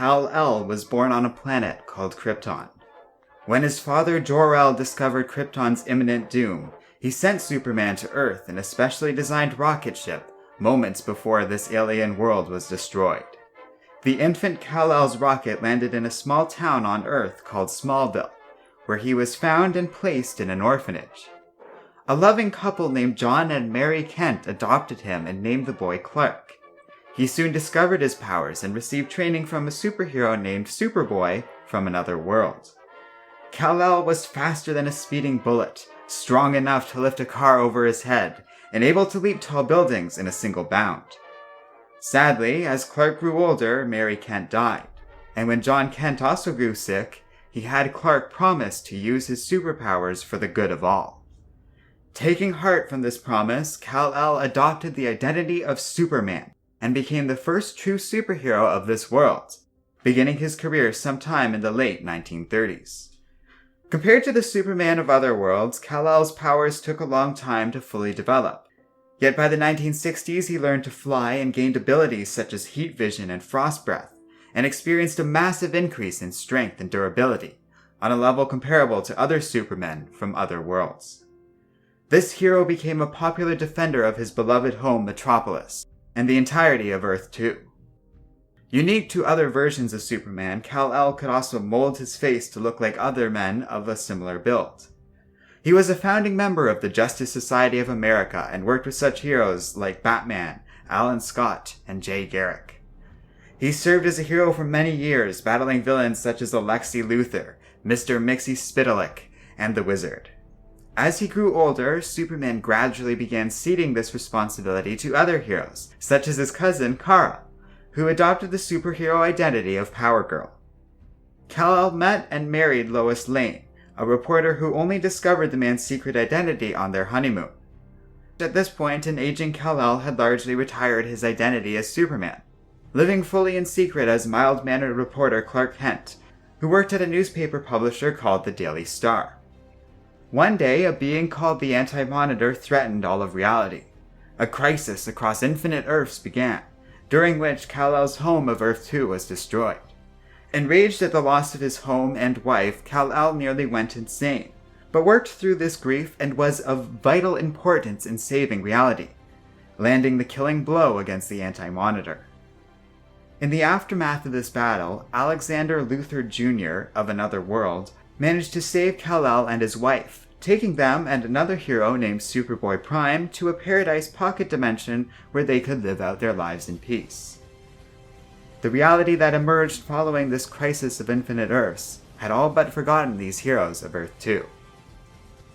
Kal-El was born on a planet called Krypton. When his father Jor-El discovered Krypton's imminent doom, he sent Superman to Earth in a specially designed rocket ship moments before this alien world was destroyed. The infant Kal-El's rocket landed in a small town on Earth called Smallville, where he was found and placed in an orphanage. A loving couple named John and Mary Kent adopted him and named the boy Clark. He soon discovered his powers and received training from a superhero named Superboy from another world. Kal-El was faster than a speeding bullet, strong enough to lift a car over his head, and able to leap tall buildings in a single bound. Sadly, as Clark grew older, Mary Kent died, and when John Kent also grew sick, he had Clark promise to use his superpowers for the good of all. Taking heart from this promise, Kal-El adopted the identity of Superman and became the first true superhero of this world, beginning his career sometime in the late 1930s. Compared to the Superman of other worlds, Kal-El's powers took a long time to fully develop. Yet by the 1960s he learned to fly and gained abilities such as heat vision and frost breath, and experienced a massive increase in strength and durability, on a level comparable to other Supermen from other worlds. This hero became a popular defender of his beloved home Metropolis, and the entirety of Earth 2. Unique to other versions of Superman, Kal-El could also mold his face to look like other men of a similar build. He was a founding member of the Justice Society of America and worked with such heroes like Batman, Alan Scott, and Jay Garrick. He served as a hero for many years, battling villains such as Alexi Luthor, Mr. Mxyzptlk, and the Wizard. As he grew older, Superman gradually began ceding this responsibility to other heroes, such as his cousin Kara, who adopted the superhero identity of Power Girl. Kal-El met and married Lois Lane, a reporter who only discovered the man's secret identity on their honeymoon. At this point, an aging Kal-El had largely retired his identity as Superman, living fully in secret as mild-mannered reporter Clark Kent, who worked at a newspaper publisher called the Daily Star. One day, a being called the Anti-Monitor threatened all of reality. A crisis across infinite Earths began, during which Kal-El's home of Earth 2 was destroyed. Enraged at the loss of his home and wife, Kal-El nearly went insane, but worked through this grief and was of vital importance in saving reality, landing the killing blow against the Anti-Monitor. In the aftermath of this battle, Alexander Luthor Jr. of another world managed to save Kal-El and his wife, taking them and another hero named Superboy Prime to a paradise pocket dimension where they could live out their lives in peace. The reality that emerged following this crisis of infinite Earths had all but forgotten these heroes of Earth 2.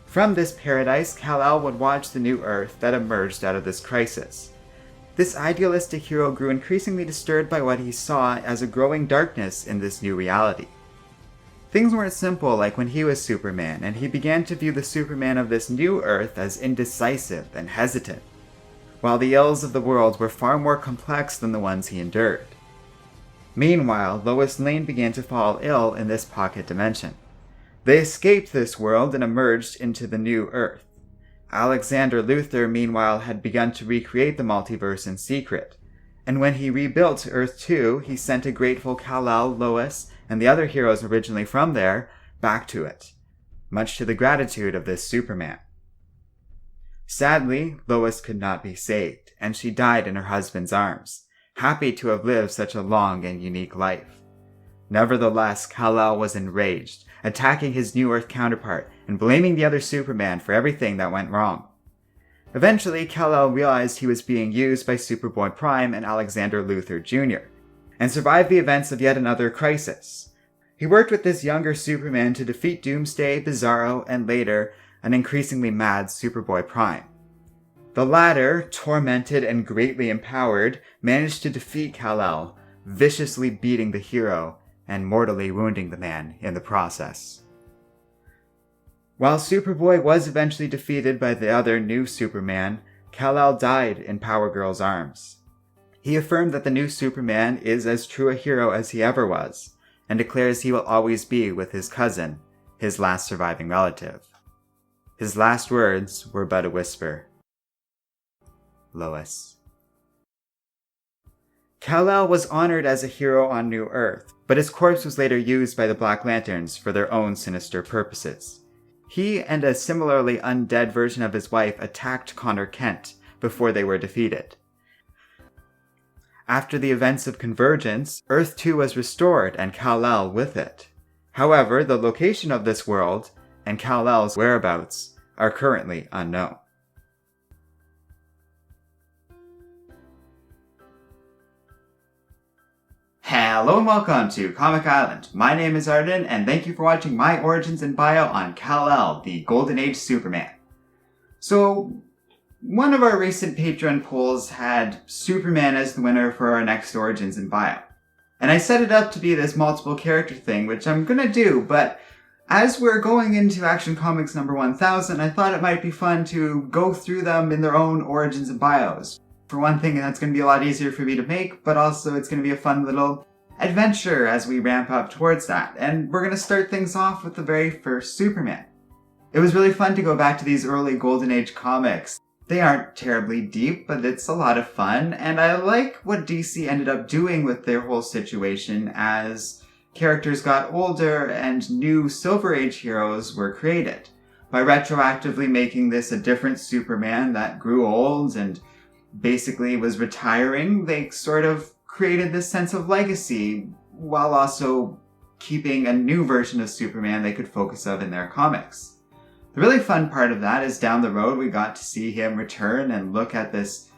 From this paradise, Kal-El would watch the new Earth that emerged out of this crisis. This idealistic hero grew increasingly disturbed by what he saw as a growing darkness in this new reality. Things weren't simple like when he was Superman, and he began to view the Superman of this new Earth as indecisive and hesitant, while the ills of the world were far more complex than the ones he endured. Meanwhile, Lois Lane began to fall ill in this pocket dimension. They escaped this world and emerged into the new Earth. Alexander Luthor, meanwhile, had begun to recreate the multiverse in secret, and when he rebuilt Earth 2, he sent a grateful Kal-El, Lois, and the other heroes originally from there back to it, much to the gratitude of this Superman. Sadly, Lois could not be saved, and she died in her husband's arms, happy to have lived such a long and unique life. Nevertheless, Kal-El was enraged, attacking his New Earth counterpart and blaming the other Superman for everything that went wrong. Eventually, Kal-El realized he was being used by Superboy Prime and Alexander Luthor Jr., and survived the events of yet another crisis. He worked with this younger Superman to defeat Doomsday, Bizarro, and later, an increasingly mad Superboy Prime. The latter, tormented and greatly empowered, managed to defeat Kal-El, viciously beating the hero and mortally wounding the man in the process. While Superboy was eventually defeated by the other new Superman, Kal-El died in Power Girl's arms. He affirmed that the new Superman is as true a hero as he ever was, and declares he will always be with his cousin, his last surviving relative. His last words were but a whisper. Lois. Kal-El was honored as a hero on New Earth, but his corpse was later used by the Black Lanterns for their own sinister purposes. He and a similarly undead version of his wife attacked Connor Kent before they were defeated. After the events of Convergence, Earth-2 was restored and Kal-El with it. However, the location of this world and Kal-El's whereabouts are currently unknown. Hello and welcome to Comic Island. My name is Arden, and thank you for watching my origins and bio on Kal-El, the Golden Age Superman. So, one of our recent Patreon polls had Superman as the winner for our next origins and bio. And I set it up to be this multiple character thing, which I'm gonna do, but as we're going into Action Comics number 1000, I thought it might be fun to go through them in their own origins and bios. For one thing, that's going to be a lot easier for me to make, but also it's going to be a fun little adventure as we ramp up towards that. And we're going to start things off with the very first Superman. It was really fun to go back to these early Golden Age comics. They aren't terribly deep, but it's a lot of fun, and I like what DC ended up doing with their whole situation as characters got older and new Silver Age heroes were created. By retroactively making this a different Superman that grew old and basically was retiring, they sort of created this sense of legacy while also keeping a new version of Superman they could focus on in their comics. The really fun part of that is down the road we got to see him return and look at this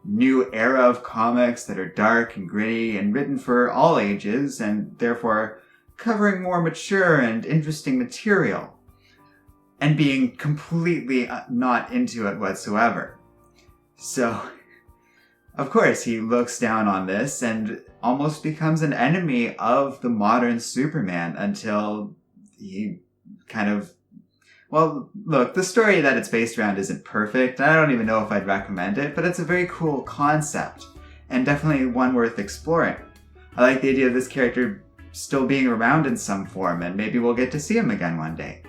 new era of comics that are dark and gritty and written for all ages and therefore covering more mature and interesting material and being completely not into it whatsoever. So, of course, he looks down on this and almost becomes an enemy of the modern Superman until he kind of... Well, look, the story that it's based around isn't perfect, and I don't even know if I'd recommend it, but it's a very cool concept, and definitely one worth exploring. I like the idea of this character still being around in some form, and maybe we'll get to see him again one day.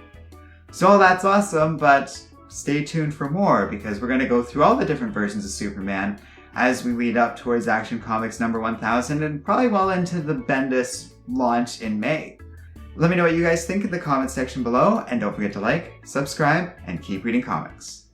So that's awesome, but stay tuned for more, because we're going to go through all the different versions of Superman as we lead up towards Action Comics number 1000 and probably well into the Bendis launch in May. Let me know what you guys think in the comments section below, and don't forget to like, subscribe, and keep reading comics.